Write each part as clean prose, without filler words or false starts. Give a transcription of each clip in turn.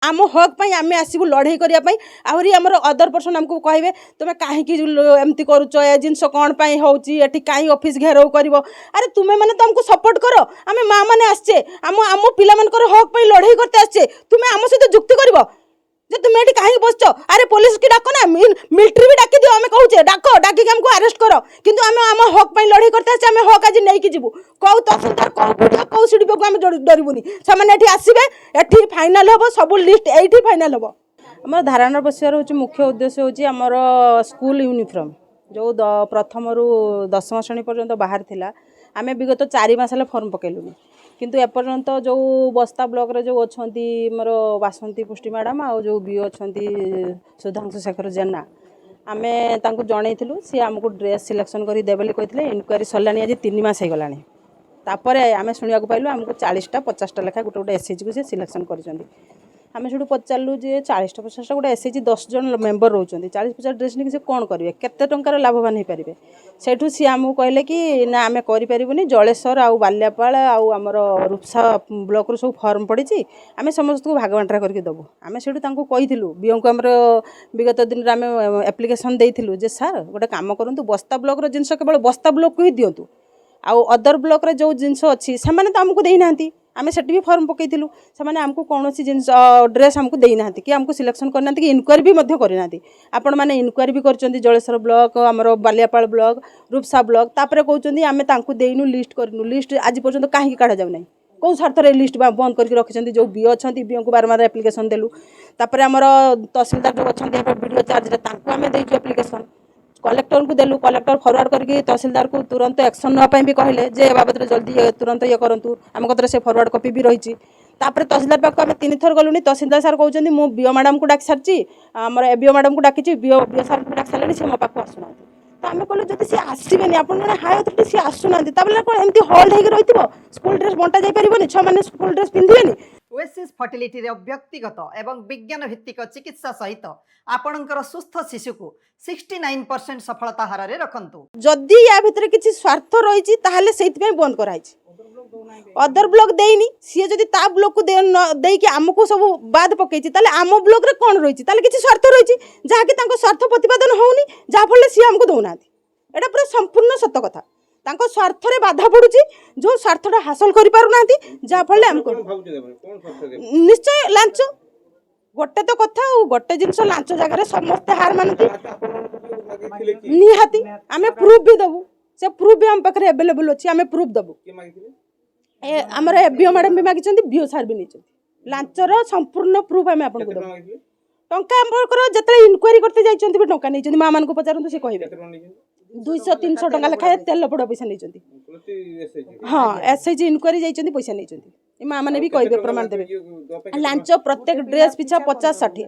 आम हक पर आम आसबू लड़े करने आहरी आमर अदर पर्सन आमको कहे तुम कहीं एमती करुच ए जिनस कौन होती कहीं ऑफिस घेराव कर अरे तुम्हें मैंने तो हमको सपोर्ट कर आम माँ मैंने आसचे आम आम पिला हक पर लड़े करते आसचे तुम्हें आम सहित जुक्ति कर तुम्हें ये कहीं बसच अरे पुलिस की डाक ना मिलिट्री भी डाक दियो आम कहूचे डाक डाक आमको अरेस्ट कर किंतु आम आम हक पर लड़े करते आसे आम हक आज नहीं जीवु कौ तहसीलदार कौ सीडीपी को आम डरबुनि से आसबे ये फाइनाल हम सब लिस्ट ये फाइनाल हम आम धारणा बसार हूँ मुख्य उद्देश्य हूँ आमर स्कूल यूनिफॉर्म जो प्रथम रु 10वीं श्रेणी पर्यंत बाहर थिला आम विगत 4 मास फॉर्म पकेलुनी किंतु एपर्यंत जो बस्ता ब्लॉक रे जो अच्छा मोर बासंती पुष्टि मैडम आ जो बी अच्छा सुधांशु शेखर जेना आम जनईलु सी आमको ड्रेस सिलेक्शन कर देवे कहते इनक्वारी सरला आज 3 मास हो गलानी तापर आम शुणा पाइलु आमको 40टा 50टा लेखा गोटे गोटे एसएचजी को सिलेक्शन कर आम से पचारू जे 40टा 50टा गोटे एसएचजी 10 जन मेम्बर रोचे 40-50 ड्रेस नहीं से कौन करेंगे केते टंकार लाभवान हो पारे सेठू सी आमको कहले कि ना आम करें जलेश्वर आउ बाल्यापाल आमर रूपसा ब्लॉक सब फॉर्म पड़ी आम समस्त को भागबांटा करके देवु आम से कहीलु बीओ को आम विगत दिन में आम एप्लिकेशन देइथिलु जे सर गोटे काम करूँ बस्ता ब्लॉक जिनस केवल बस्ता ब्लॉक को ही दिंतु आउ अदर ब्लॉक रे जो जिनस अच्छी से आमको देना आम से भी फॉर्म पकईलु से आमको कौन सी जिन ड्रेस आमको देना कि आमको सिलेक्शन करना कि इनक्वारी भी करना आपण मैंने इनक्वारी भी कर जलेश्वर ब्लॉक आमर बाल्यापाल ब्लॉक रूपसा ब्लॉक तापर कहते आम देनु लिस्ट करनु लिस्ट आज पर्यंत कहीं काढ़ा जाऊना कौ स्वार्थ लिस्ट बंद करके रखिंट जो बी अच्छा बीओ को बारमार एप्लिकेशन देलु तापर आमर तहसीलदार जो अच्छा वीडियो चार्ज आम देचु एप्लिकेशन कलेक्टर को देलु कलेक्टर फरवर्ड करके तहसीलदार को तुरंत एक्शन नापी भी कहले जे बाबद जल्दी तुरंत ये करूँ आम कतरे से फरवर्ड कॉपी भी रही तापर तहसीलदार पाक आम 3 थर गलुनी तहसीलदार सार कहते मु बीओ मैडम को डाक सारी आमर एबीओ मैडम को डाकी बीओ सार को डाक सारे सी मो पाक आसुना तो आम कहलु जब सी आसबे आप हाई अथॉरिटी सी आसुना कौन एमती हल्ड हो रही स्कूल ड्रेस बंटा जापर छुआ मैंने स्कूल ड्रेस पिंधे ओएसिस फर्टिलिटी रे व्यक्तिगत एवं विज्ञान भित्तिक चिकित्सा सहित आपणकर सुस्थ शिशु को 69% सफलता हार रे रखंतु जदि या भितर किसी स्वार्थ रही ताहले सेइतपय बंद कराई अदर ब्लॉक देनी सी जदि ता ब्लॉक को दे कि आमको सब बाद पकई ताले आम ब्लॉक रे कौन रही ताले किसी स्वार्थ रही जहाँकि स्वार्थ प्रतिपादन होनी जहाँफल सी आमको दौना एटा पूरा संपूर्ण सत कथा तांको स्वार्थ रे बाधा पड़ुची जो स्वार्थटा हासिल करि पारु नांती जहाँफल आमको निश्चय लांच गोटे तो कथा गोटे जिनस लांच जगह समस्ते हार मानती निहाती आम प्रूफ भी देवु से प्रूफ भी आम पाखे अवेलेबल अच्छी आम प्रूफ देवु आमर बीओ मैडम भी मागी बीओ सार भी नहीं लांचर संपूर्ण प्रूफ आम आपको देवु टंका जिते इनक्वारी करते जाइए टंका नहीं माँ मान को पचारतु सी कहे 200-300 टंका लेखाए तेल पड़ा पैसा नहीं हाँ एसएचजी इनक्वारी जाइए पैसा नहीं माँ मैंने भी कहे प्रमाण देवे लांच प्रत्येक ड्रेस पिछा 50-60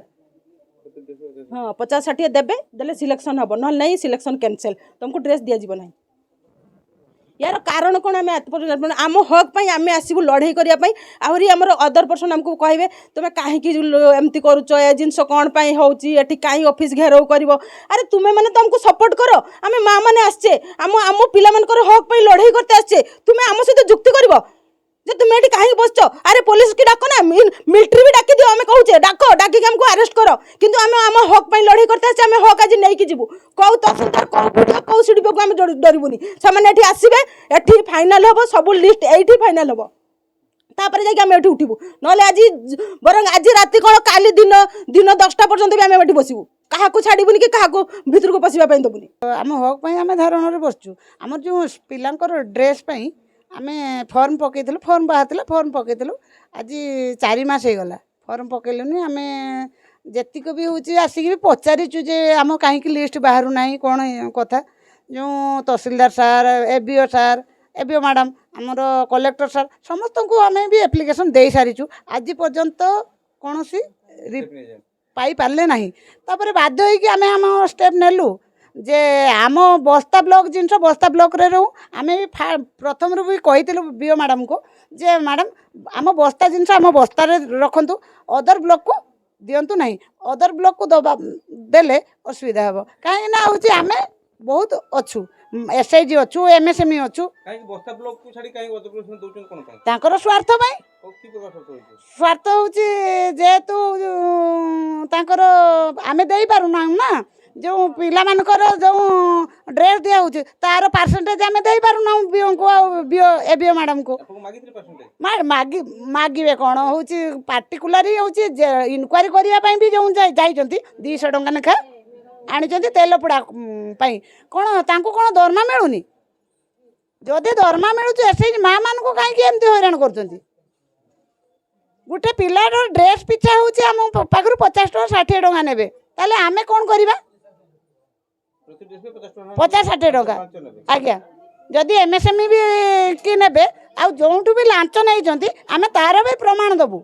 हाँ 50-60 देवे देले सिलेक्शन हम ना नहीं सिलेक्शन कैंसल तुमको ड्रेस दिज्व ना यार कारण कौन आम आम हक पर आम आसबू लड़े करने आहरी आमर अदर पर्सन आमको कहे तुम कहीं एमती करुच ए जिनस कौन होती कहीं ऑफिस घेराव कर अरे तुम्हें मैंने तो हमको सपोर्ट कर आम माँ मैंने आसचे आम आम पिला हक पर लड़े करते आसचे तुम्हें आम सहित जुक्ति कर तुम्हें ये कहीं बसच अरे पुलिस की डाक ना मिलिट्री भी डाक दियो आम कहूचे डाक डाक आमको अरेस्ट कर किंतु आम आम हक पर लड़े करते आसे आम हक आज नहीं जीवु कौ तहसीलदार कौ सीडीपी को आम डरबुनि से आसबे ये फाइनाल हम सब लिस्ट ये फाइनाल हम तापर जाके आम उठू ना आज बर आज राति कौन काली दिन दिन 10टा पर्यंत भी आम बसबू क्या छाड़बुनि कि क्या भितर को पशिया देवुनि आम हक आम धारण बसचु आम जो पिलांकर ड्रेस आम फॉर्म पकईलु फॉर्म बाहर फॉर्म पकईलु आज 4 मास हो गला फॉर्म पकईलुनि आम जेतिक भी हूँ आसिक भी पचारिचु जे आम कहीं लिस्ट बाहर ना कौन कथा जो तहसीलदार सार एबीओ मैडम आमर कलेक्टर सार समस्त को आम भी एप्लिकेशन दे सारीचु आज पर्यंत कौन सी पाई पारे ना तापर बाध्य होइकि आम स्टेप नेलु जे आम बस्ता ब्लॉक जिनस बस्ता ब्लॉक रे रहू आम भी प्रथम भी कही बीओ मैडम को जे मैडम आम बस्ता जिनस आम बस्ता रखु अदर ब्लॉक को दिंतु ना अदर ब्लॉक को दबा देले असुविधा हे कहीं हूँ आम ବହୁତ ଅଛୁ SIG ଅଛୁ MSME ଅଛୁ କାହିଁକି ବସ୍ତା ବ୍ଲକ କୁ ଛାଡ଼ି କାହିଁକି ଅଧପ୍ରବେଶ ଦଉଛନ୍ତି କ'ଣ ପାଇଁ ତାଙ୍କର ସ୍ୱାର୍ଥ ପାଇଁ କି ପ୍ରକାର ସର୍ତ୍ତ ରହିଛି ସ୍ୱାର୍ଥ ହେଉଛି ଯେହେତୁ ତାଙ୍କର ଆମେ ଦେଇପାରୁନାହୁଁ ନା ଯେଉଁ ପିଲାମାନଙ୍କର ଯେଉଁ ଡ୍ରେସ୍ ଦିଆହେଉଛି ତାର ପାର୍ସେଣ୍ଟେଜ୍ ଆମେ ଦେଇପାରୁନାହୁଁ ବିଓଙ୍କୁ ଆଉ ABO ମ୍ୟାଡ଼ାମକୁ ଆପଣଙ୍କୁ ମାଗିଥିଲେ ପରସେଣ୍ଟେଜ ମାଗିବେ କ'ଣ ହେଉଛି ପାର୍ଟିକୁଲାରି ହେଉଛି ଇନକ୍ୱାରି କରିବା ପାଇଁ ବି ଯେଉଁ ଯାଇଛନ୍ତି 200 ଟଙ୍କା ଲେଖା ଆଣିଛନ୍ତି ତେଲ ପୋଡ଼ା ପାଇଁ କ'ଣ ତାଙ୍କୁ କ'ଣ ଦରମା ମିଳୁନି ଯଦି ଦରମା ମିଳୁଛି SIG ମାଆମାନଙ୍କୁ କାହିଁକି ଏମିତି ହଇରାଣ କରୁଛନ୍ତି ଗୋଟେ ପିଲାର ଡ୍ରେସ୍ ପିଛା ହେଉଛି ଆମ ପାଖରୁ 50 ଟଙ୍କା 60 ଟଙ୍କା ନେବେ ତାହେଲେ ଆମେ କ'ଣ କରିବା 50-60 ଟଙ୍କା ଆଜ୍ଞା ଯଦି MSME ବି କି ନେବେ ଆଉ ଯେଉଁଠୁ ବି ଲାଞ୍ଚ ନେଇଛନ୍ତି ଆମେ ତାର ବି ପ୍ରମାଣ ଦେବୁ